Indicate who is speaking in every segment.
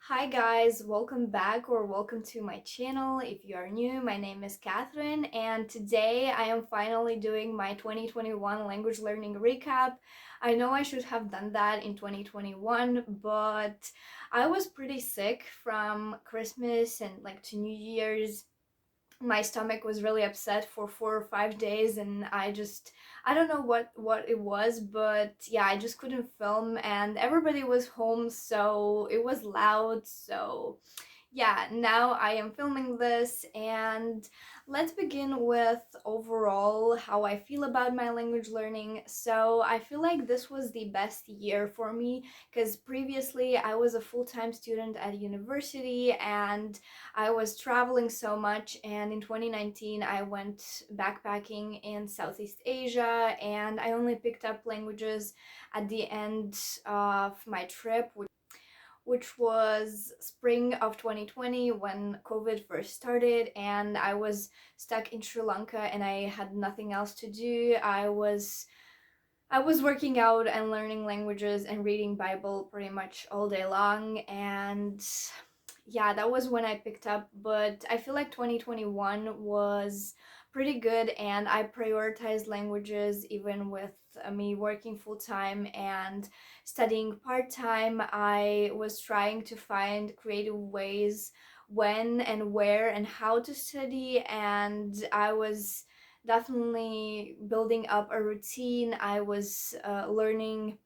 Speaker 1: Hi guys, welcome back or welcome to my channel. If you are new, my name is Catherine and today I am finally doing my 2021 language learning recap. I know I should have done that in 2021, but I was pretty sick from Christmas and to New Year's. My stomach was really upset for 4 or 5 days, and I don't know what it was, but yeah, I just couldn't film and everybody was home, so it was loud. So yeah, now I am filming this, and let's begin with overall how I feel about my language learning. So I feel like this was the best year for me because previously I was a full-time student at university and I was traveling so much, and in 2019 I went backpacking in Southeast Asia and I only picked up languages at the end of my trip, which was spring of 2020 when COVID first started and I was stuck in Sri Lanka and I had nothing else to do. I was working out and learning languages and reading Bible pretty much all day long, and yeah, that was when I picked up. But I feel like 2021 was pretty good and I prioritized languages even with me working full-time and studying part-time. I was trying to find creative ways when and where and how to study, and I was definitely building up a routine. I was learning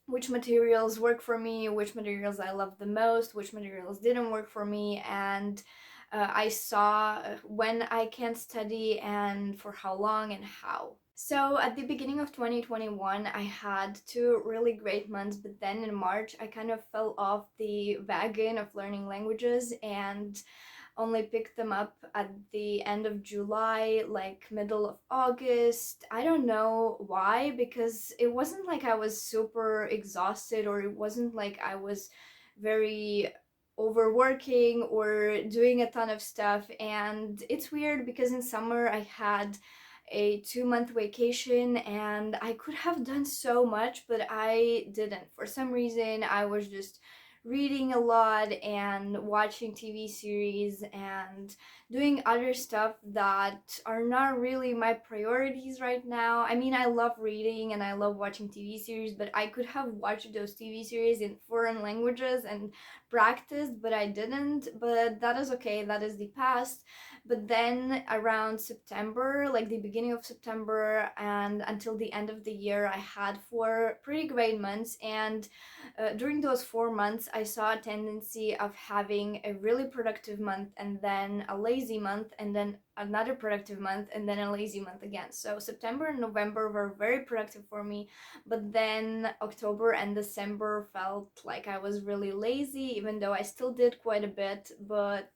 Speaker 1: which materials work for me, which materials I love the most, which materials didn't work for me, and I saw when I can study and for how long and how. So at the beginning of 2021, I had 2 really great months, but then in March, I kind of fell off the wagon of learning languages and only picked them up at the end of July, like middle of August. I don't know why, because it wasn't like I was super exhausted or it wasn't like I was very overworking or doing a ton of stuff. And it's weird because in summer I had a 2 month vacation and I could have done so much, but I didn't. For some reason, I was just reading a lot and watching TV series and doing other stuff that are not really my priorities right now. I mean, I love reading and I love watching TV series, but I could have watched those TV series in foreign languages and practiced, but I didn't. But that is okay, that is the past. But then around September, like the beginning of September and until the end of the year, I had 4 pretty great months, and during those 4 months, I saw a tendency of having a really productive month and then a lazy month and then another productive month and then a lazy month again. So September and November were very productive for me, but then October and December felt like I was really lazy, even though I still did quite a bit. But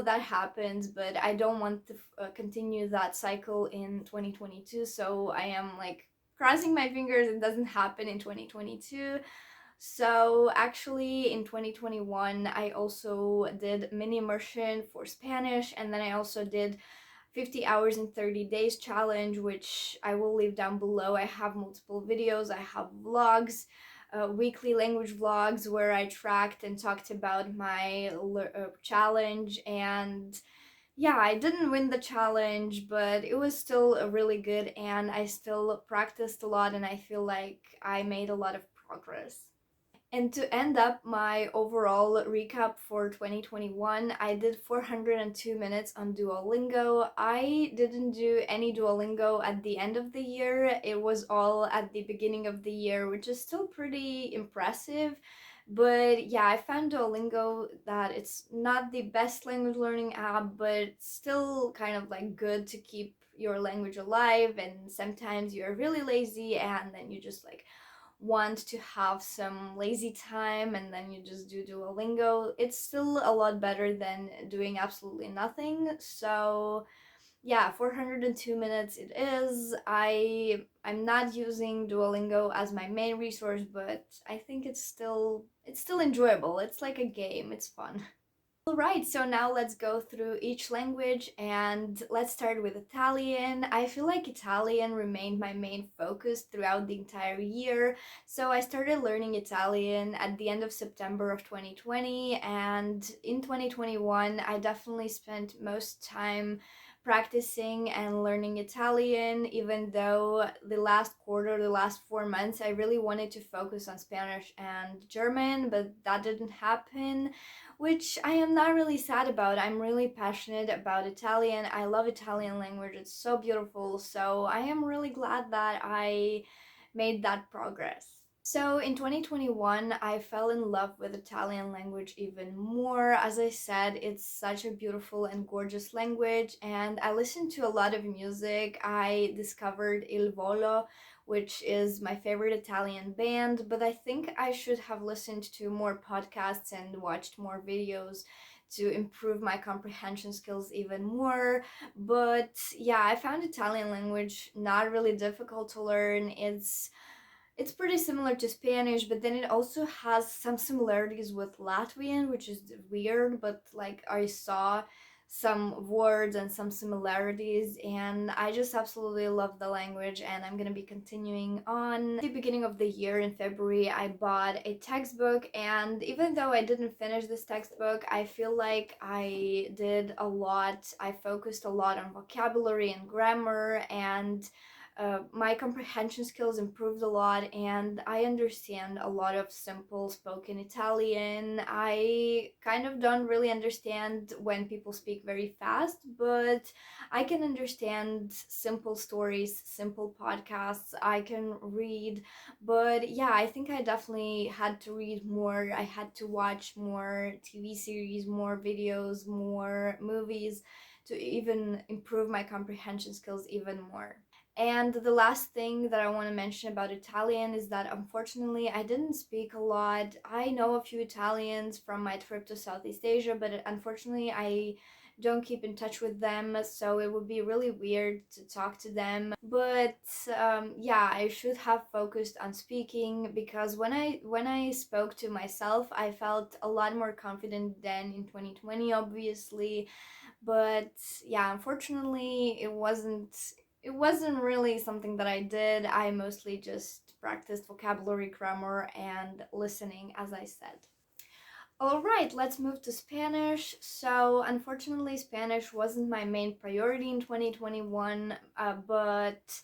Speaker 1: that happens, but I don't want to continue that cycle in 2022, so I am crossing my fingers it doesn't happen in 2022. So actually in 2021 I also did mini immersion for Spanish, and then I also did 50 hours in 30 days challenge, which I will leave down below. I have multiple videos, I have vlogs, weekly language vlogs where I tracked and talked about my challenge. And yeah, I didn't win the challenge, but it was still really good and I still practiced a lot and I feel like I made a lot of progress. And to end up my overall recap for 2021, I did 402 minutes on Duolingo. I didn't do any Duolingo at the end of the year. It was all at the beginning of the year, which is still pretty impressive. But yeah, I found Duolingo that it's not the best language learning app, but it's still kind of good to keep your language alive. And sometimes you're really lazy and then you just want to have some lazy time and then you just do Duolingo. It's still a lot better than doing absolutely nothing. So yeah, 402 minutes it is. I'm not using Duolingo as my main resource, but I think it's still enjoyable. It's like a game. It's fun. Alright, so now let's go through each language and let's start with Italian. I feel like Italian remained my main focus throughout the entire year. So I started learning Italian at the end of September of 2020, and in 2021 I definitely spent most time practicing and learning Italian, even though the last quarter, the last 4 months, I really wanted to focus on Spanish and German, but that didn't happen, which I am not really sad about. I'm really passionate about Italian. I love Italian language. It's so beautiful. So I am really glad that I made that progress. So in 2021, I fell in love with Italian language even more. As I said, it's such a beautiful and gorgeous language, and I listened to a lot of music. I discovered Il Volo, which is my favorite Italian band, but I think I should have listened to more podcasts and watched more videos to improve my comprehension skills even more. But yeah, I found Italian language not really difficult to learn. It's pretty similar to Spanish, but then it also has some similarities with Latvian, which is weird, but like I saw some words and some similarities, and I just absolutely love the language, and I'm gonna be continuing on. At the beginning of the year in February, I bought a textbook, and even though I didn't finish this textbook, I feel like I did a lot. I focused a lot on vocabulary and grammar, and my comprehension skills improved a lot, and I understand a lot of simple spoken Italian. I kind of don't really understand when people speak very fast, but I can understand simple stories, simple podcasts. I can read, but yeah, I think I definitely had to read more. I had to watch more TV series, more videos, more movies to even improve my comprehension skills even more. And the last thing that I want to mention about Italian is that unfortunately I didn't speak a lot. I know a few Italians from my trip to Southeast Asia, but unfortunately I don't keep in touch with them, so it would be really weird to talk to them. But yeah, I should have focused on speaking, because when I spoke to myself, I felt a lot more confident than in 2020, obviously. But yeah, unfortunately it wasn't really something that I did. I mostly just practiced vocabulary, grammar, and listening, as I said. All right, let's move to Spanish. So, unfortunately, Spanish wasn't my main priority in 2021, but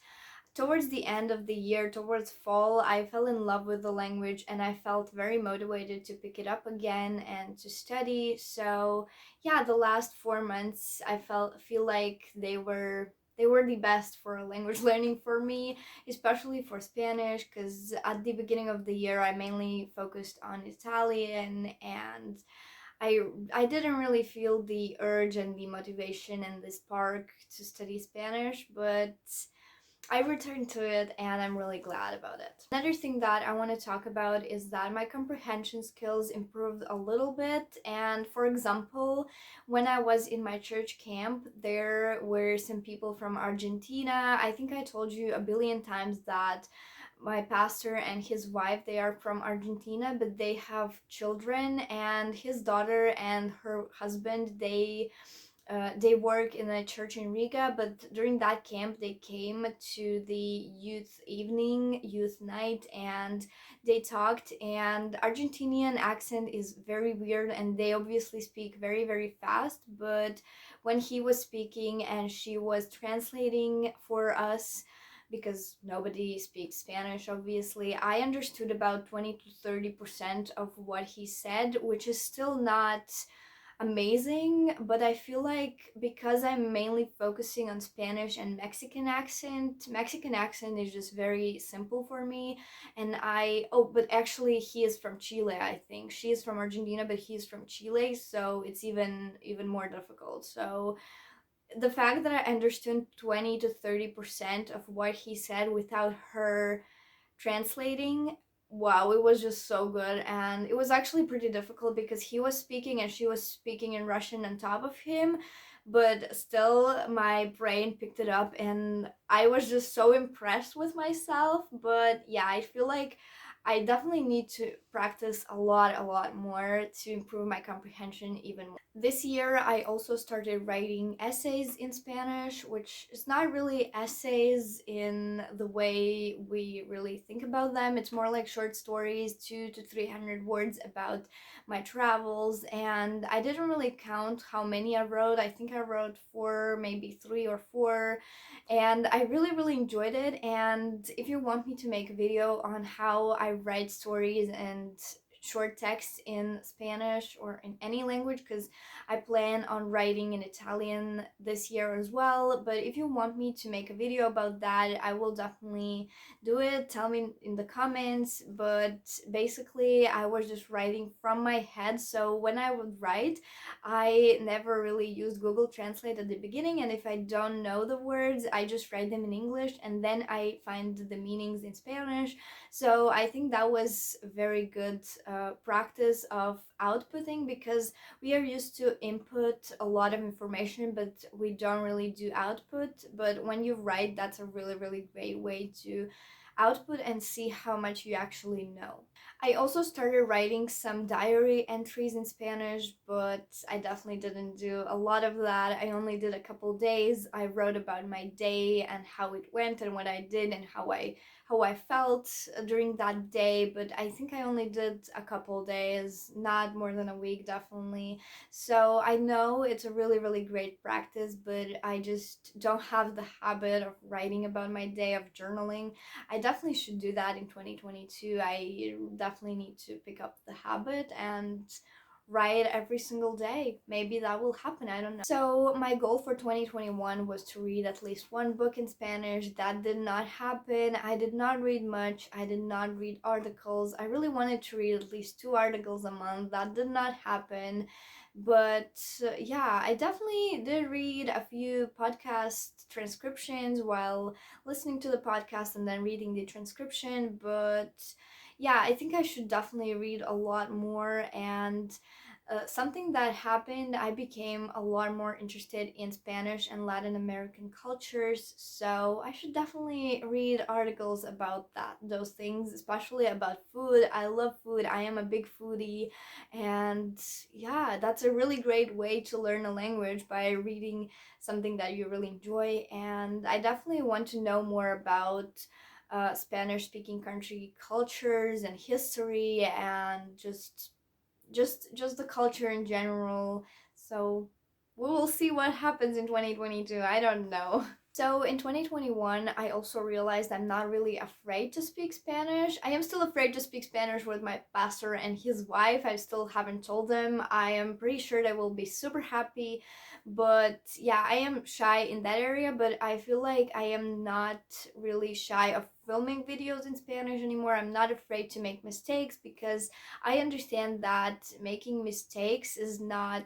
Speaker 1: towards the end of the year, towards fall, I fell in love with the language, and I felt very motivated to pick it up again and to study. So yeah, the last 4 months I feel like they were the best for language learning for me, especially for Spanish, because at the beginning of the year I mainly focused on Italian, and I didn't really feel the urge and the motivation and the spark to study Spanish, but I returned to it, and I'm really glad about it. Another thing that I want to talk about is that my comprehension skills improved a little bit. And for example, when I was in my church camp, there were some people from Argentina. I think I told you a billion times that my pastor and his wife, they are from Argentina, but they have children, and his daughter and her husband, they work in a church in Riga, but during that camp they came to the youth night, and they talked, and Argentinian accent is very weird, and they obviously speak very, very fast, but when he was speaking and she was translating for us, because nobody speaks Spanish, obviously, I understood about 20 to 30% of what he said, which is still not amazing, but I feel like because I'm mainly focusing on Spanish and Mexican accent is just very simple for me. And but actually he is from Chile, I think. She is from Argentina, but he's from Chile, so it's even more difficult. So the fact that I understood 20 to 30% of what he said without her translating, wow, it was just so good. And it was actually pretty difficult because he was speaking and she was speaking in Russian on top of him, but still my brain picked it up, and I was just so impressed with myself. But yeah, I feel like I definitely need to practice a lot more to improve my comprehension even more. This year, I also started writing essays in Spanish, which is not really essays in the way we really think about them. It's more like short stories, 200 to 300 words about my travels, and I didn't really count how many I wrote. I think I wrote four, maybe 3 or 4, and I really enjoyed it. And if you want me to make a video on how I write stories and short text in Spanish or in any language, because I plan on writing in Italian this year as well, but if you want me to make a video about that, I will definitely do it. Tell me in the comments. But basically, I was just writing from my head, so when I would write, I never really used Google Translate at the beginning, and if I don't know the words, I just write them in English and then I find the meanings in Spanish. So I think that was a very good practice of outputting, because we are used to input a lot of information but we don't really do output. But when you write, that's a really great way to output and see how much you actually know. I also started writing some diary entries in Spanish, but I definitely didn't do a lot of that. I only did a couple days. I wrote about my day and how it went and what I did and how I felt during that day, but I think I only did a couple days, not more than a week, definitely. So I know it's a really great practice, but I just don't have the habit of writing about my day, of journaling. I definitely should do that in 2022. I definitely need to pick up the habit and write every single day. Maybe that will happen, I don't know. So my goal for 2021 was to read at least one book in Spanish. That did not happen. I did not read much. I did not read articles. I really wanted to read at least 2 articles a month. That did not happen. But yeah, I definitely did read a few podcast transcriptions while listening to the podcast and then reading the transcription. But yeah, I think I should definitely read a lot more. And something that happened, I became a lot more interested in Spanish and Latin American cultures, so I should definitely read articles about those things, especially about food. I love food. I am a big foodie, and yeah, that's a really great way to learn a language, by reading something that you really enjoy. And I definitely want to know more about Spanish speaking country cultures and history, and just the culture in general. So we will see what happens in 2022. I don't know. So in 2021, I also realized I'm not really afraid to speak Spanish. I am still afraid to speak Spanish with my pastor and his wife. I still haven't told them. I am pretty sure they will be super happy. But yeah, I am shy in that area, but I feel like I am not really shy of filming videos in Spanish anymore. I'm not afraid to make mistakes, because I understand that making mistakes is not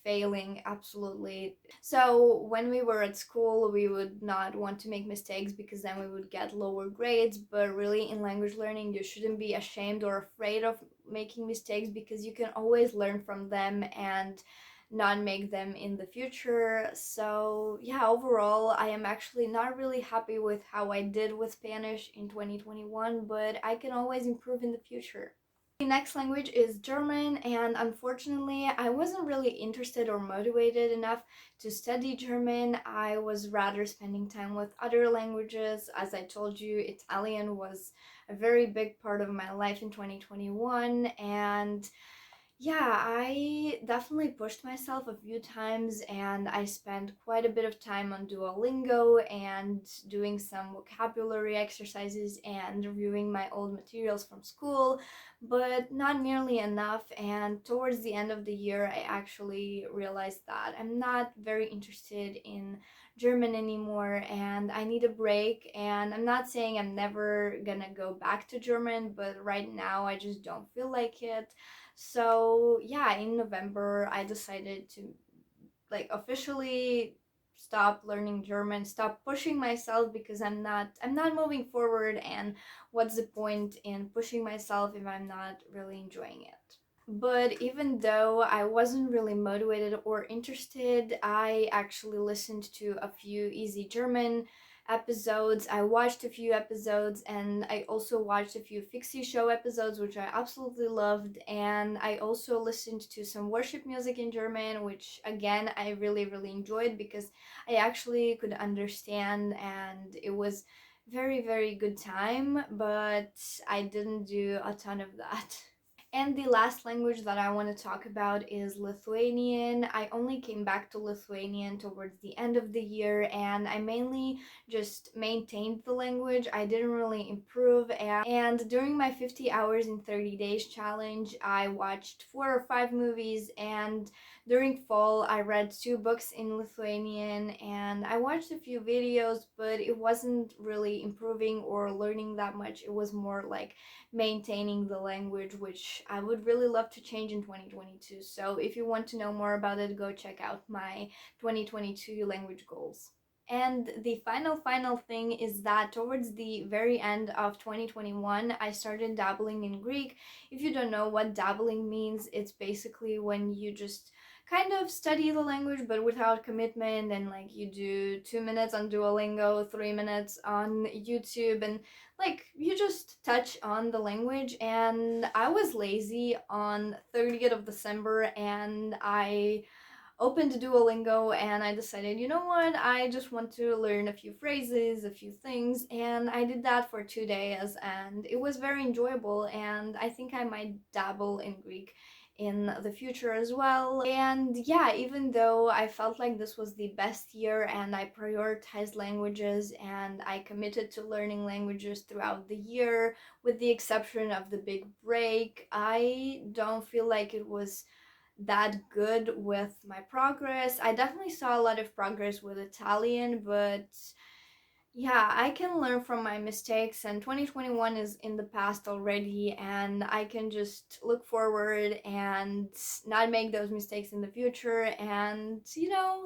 Speaker 1: failing, absolutely. So when we were at school, we would not want to make mistakes because then we would get lower grades. But really, in language learning, you shouldn't be ashamed or afraid of making mistakes, because you can always learn from them and not make them in the future. So yeah, overall, I am actually not really happy with how I did with Spanish in 2021, but I can always improve in the future. The next language is German, and unfortunately, I wasn't really interested or motivated enough to study German. I was rather spending time with other languages. As I told you, Italian was a very big part of my life in 2021, and yeah, I definitely pushed myself a few times, and I spent quite a bit of time on Duolingo and doing some vocabulary exercises and reviewing my old materials from school, but not nearly enough. And towards the end of the year, I actually realized that I'm not very interested in German anymore and I need a break. And I'm not saying I'm never gonna go back to German, but right now I just don't feel like it. So yeah, in November I decided to like officially stop learning German, stop pushing myself, because I'm not moving forward, and what's the point in pushing myself if I'm not really enjoying it? But even though I wasn't really motivated or interested, I actually listened to a few easy German episodes. I watched a few episodes, and I also watched a few Fixie Show episodes, which I absolutely loved. And I also listened to some worship music in German, which again I really, really enjoyed because I actually could understand, and it was very, very good time, but I didn't do a ton of that. And the last language that I want to talk about is Lithuanian. I only came back to Lithuanian towards the end of the year, and I mainly just maintained the language. I didn't really improve. And during my 50 hours in 30 days challenge, I watched 4 or 5 movies, and during fall, I read 2 books in Lithuanian, and I watched a few videos, but it wasn't really improving or learning that much. It was more like maintaining the language, which I would really love to change in 2022. So if you want to know more about it, go check out my 2022 language goals. And the final thing is that towards the very end of 2021, I started dabbling in Greek. If you don't know what dabbling means, it's basically when you just kind of study the language but without commitment, and like you do 2 minutes on Duolingo, 3 minutes on YouTube, and like you just touch on the language. And I was lazy on 30th of December, and I opened Duolingo, and I decided, you know what, I just want to learn a few phrases, a few things, and I did that for 2 days, and it was very enjoyable, and I think I might dabble in Greek in the future as well. And yeah, even though I felt like this was the best year and I prioritized languages and I committed to learning languages throughout the year, with the exception of the big break, I don't feel like it was that good with my progress. I definitely saw a lot of progress with Italian, but yeah, I can learn from my mistakes, and 2021 is in the past already, and I can just look forward and not make those mistakes in the future. And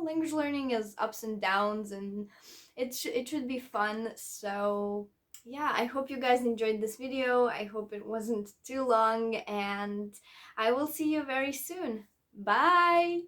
Speaker 1: language learning is ups and downs, and it should be fun. So yeah, I hope you guys enjoyed this video. I hope it wasn't too long, and I will see you very soon. Bye!